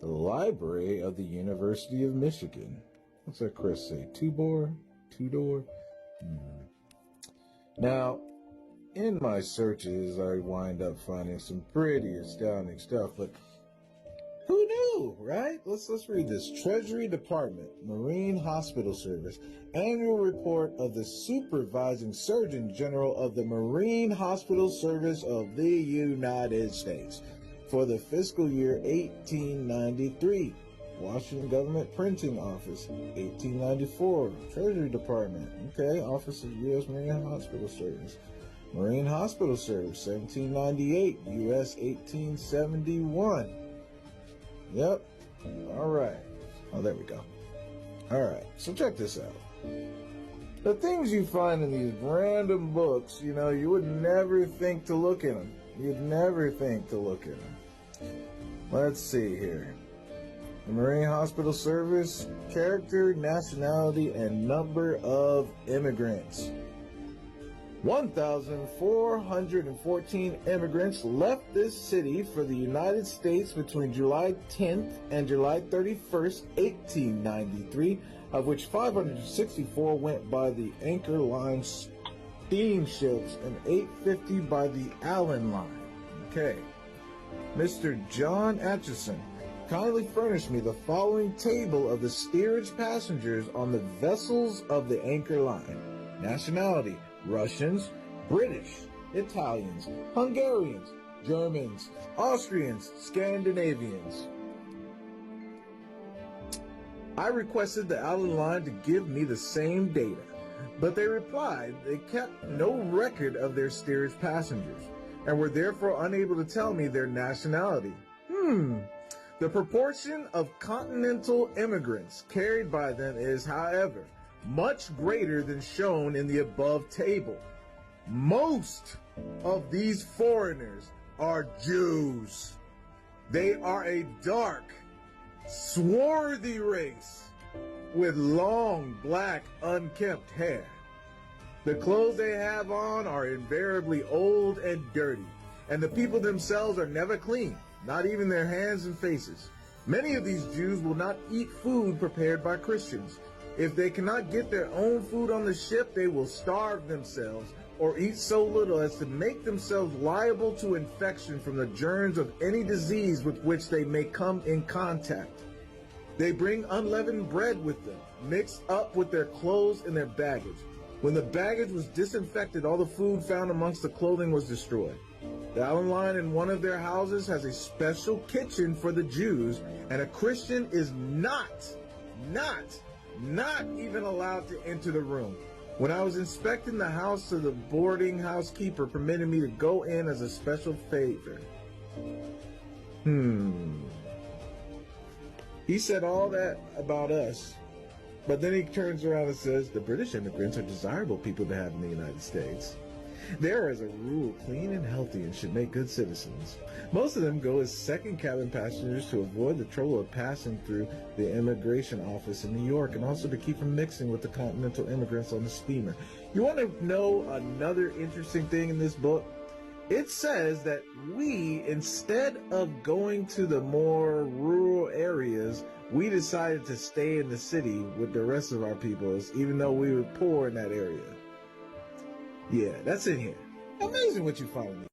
The library of the University of Michigan. What's that Chris say? Two-door? Now, in my searches, I wind up finding some pretty astounding stuff, but who knew, right? Let's read this. Treasury Department, Marine Hospital Service, Annual Report of the Supervising Surgeon General of the Marine Hospital Service of the United States for the fiscal year 1893. Washington Government Printing Office, 1894. Treasury Department, okay, Office of U.S. Marine Hospital Service. Marine Hospital Service, 1798, U.S. 1871. Yep. All right. Oh, there we go. All right. So check this out. The things you find in these random books, you would never think to look in them. You'd never think to look in them. Let's see here. The Marine Hospital Service, character, nationality, and number of immigrants. 1,414 immigrants left this city for the United States between July 10th and July 31st, 1893, of which 564 went by the Anchor Line steamships and 850 by the Allen Line. Okay. Mr. John Atchison, kindly furnish me the following table of the steerage passengers on the vessels of the Anchor Line. Nationality: Russians, British, Italians, Hungarians, Germans, Austrians, Scandinavians. I requested the Allen Line to give me the same data, but they replied they kept no record of their steerage passengers and were therefore unable to tell me their nationality. The proportion of continental immigrants carried by them is, however, much greater than shown in the above table. Most of these foreigners are Jews. They are a dark, swarthy race with long, black, unkempt hair. The clothes they have on are invariably old and dirty, and the people themselves are never clean, not even their hands and faces. Many of these Jews will not eat food prepared by Christians. If they cannot get their own food on the ship, they will starve themselves or eat so little as to make themselves liable to infection from the germs of any disease with which they may come in contact. They bring unleavened bread with them, mixed up with their clothes and their baggage. When the baggage was disinfected, all the food found amongst the clothing was destroyed. The Allen Line in one of their houses has a special kitchen for the Jews, and a Christian is not even allowed to enter the room. When I was inspecting the house, the boarding housekeeper permitted me to go in as a special favor. He said all that about us, but then he turns around and says the British immigrants are desirable people to have in the United States. They are, as a rule, clean and healthy and should make good citizens. Most of them go as second cabin passengers to avoid the trouble of passing through the immigration office in New York, and also to keep from mixing with the continental immigrants on the steamer. You want to know another interesting thing in this book? It says that we, instead of going to the more rural areas, we decided to stay in the city with the rest of our peoples, even though we were poor in that area. Yeah, that's in here. Amazing what you find in